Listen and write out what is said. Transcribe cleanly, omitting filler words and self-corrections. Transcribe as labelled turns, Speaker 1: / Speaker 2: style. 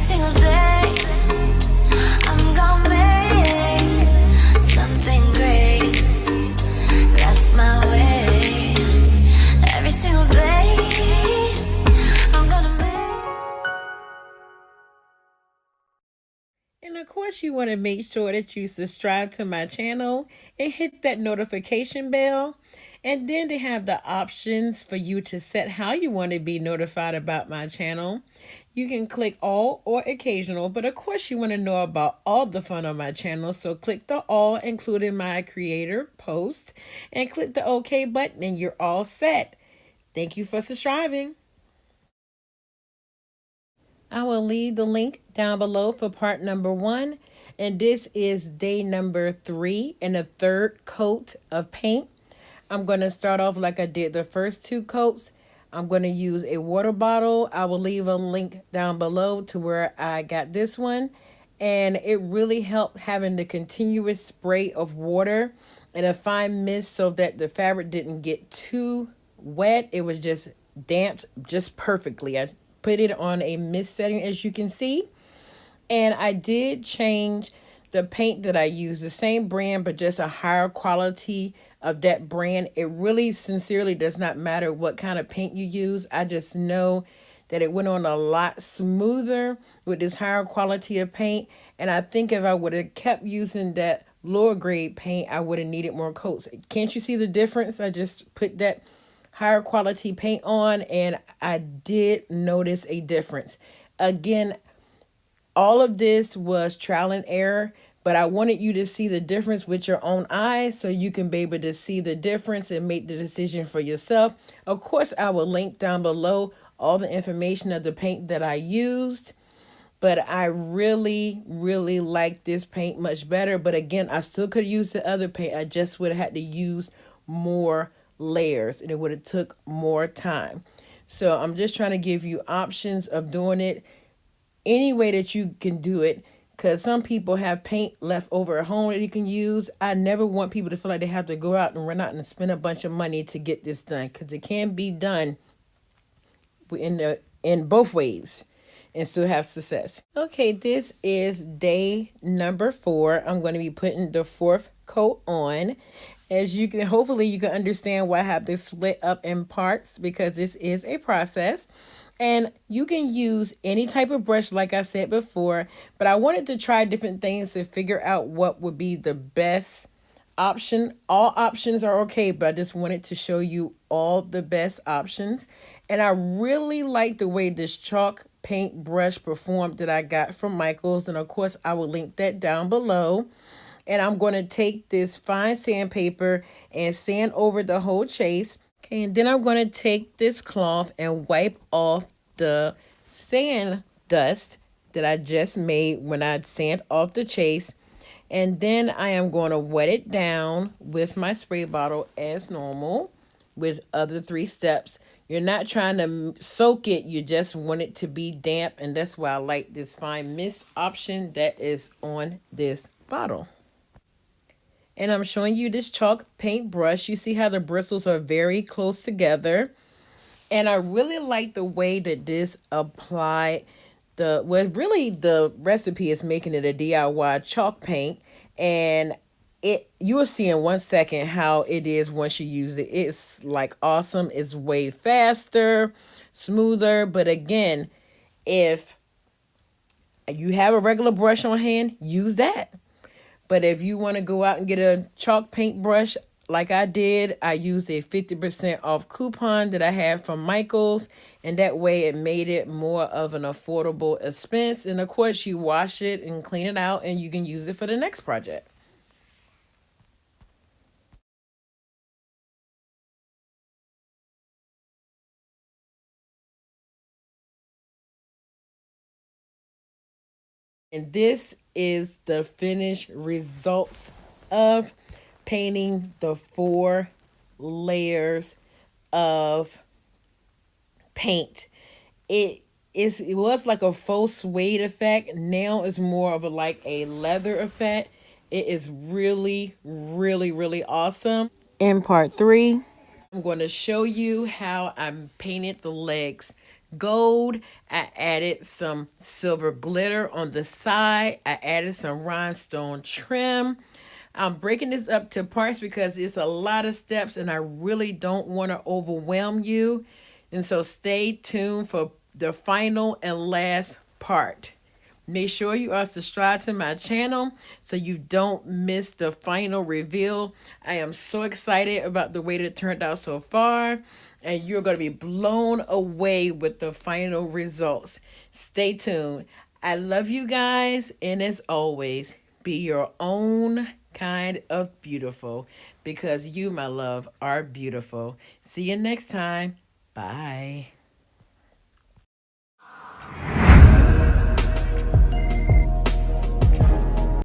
Speaker 1: single day, I'm gonna make something great. That's my way. Every single day, I'm gonna make.
Speaker 2: And of course, you want to make sure that you subscribe to my channel and hit that notification bell. And then they have the options for you to set how you want to be notified about my channel. You can click all or occasional, but of course you want to know about all the fun on my channel. So click the all, including my creator post, and click the OK button and you're all set. Thank you for subscribing. I will leave the link down below for part number 1. And this is day number 3 in the third coat of paint. I'm going to start off like I did the first 2 coats. I'm going to use a water bottle. I will leave a link down below to where I got this one. And it really helped having the continuous spray of water and a fine mist so that the fabric didn't get too wet. It was just damped just perfectly. I put it on a mist setting, as you can see. And I did change the paint that I use, the same brand, but just a higher quality of that brand. It really sincerely does not matter what kind of paint you use. I just know that it went on a lot smoother with this higher quality of paint. And I think if I would have kept using that lower grade paint, I would have needed more coats. Can't you see the difference? I just put that higher quality paint on and I did notice a difference. Again, all of this was trial and error, but I wanted you to see the difference with your own eyes so you can be able to see the difference and make the decision for yourself. Of course, I will link down below all the information of the paint that I used, but I really, really like this paint much better. But again, I still could use the other paint. I just would have had to use more layers and it would have took more time. So I'm just trying to give you options of doing it any way that you can do it, because some people have paint left over at home that you can use. I never want people to feel like they have to go out and run out and spend a bunch of money to get this done, because it can be done in both ways and still have success. Okay, this is day number 4. I'm going to be putting the 4th coat on. As you can, hopefully you can understand why I have this split up in parts, because this is a process. And you can use any type of brush, like I said before, but I wanted to try different things to figure out what would be the best option. All options are okay, but I just wanted to show you all the best options. And I really like the way this chalk paint brush performed that I got from Michaels. And of course, I will link that down below. And I'm going to take this fine sandpaper and sand over the whole Chaise. Okay, and then I'm going to take this cloth and wipe off the sand dust that I just made when I sand off the Chaise. And then I am going to wet it down with my spray bottle as normal with other 3 steps. You're not trying to soak it. You just want it to be damp. And that's why I like this fine mist option that is on this bottle. And I'm showing you this chalk paint brush. You see how the bristles are very close together. And I really like the way that this applied really the recipe is making it a DIY chalk paint. And you will see in 1 second how it is once you use it. It's like awesome. It's way faster, smoother. But again, if you have a regular brush on hand, use that. But if you want to go out and get a chalk paint brush like I did, I used a 50% off coupon that I had from Michaels. And that way it made it more of an affordable expense. And of course, you wash it and clean it out and you can use it for the next project. And this is the finished results of painting the 4 layers of paint. It was like a faux suede effect. Now it's more of like a leather effect. It is really, really, really awesome. In part 3, I'm going to show you how I painted the legs gold. I added some silver glitter on the side. I added some rhinestone trim. I'm breaking this up to parts because it's a lot of steps and I really don't want to overwhelm you. And so stay tuned for the final and last part. Make sure you are subscribed to my channel so you don't miss the final reveal. I am so excited about the way that it turned out so far, and you're going to be blown away with the final results. Stay tuned. I love you guys, and as always, be your own kind of beautiful because you, my love, are beautiful. See you next time. Bye.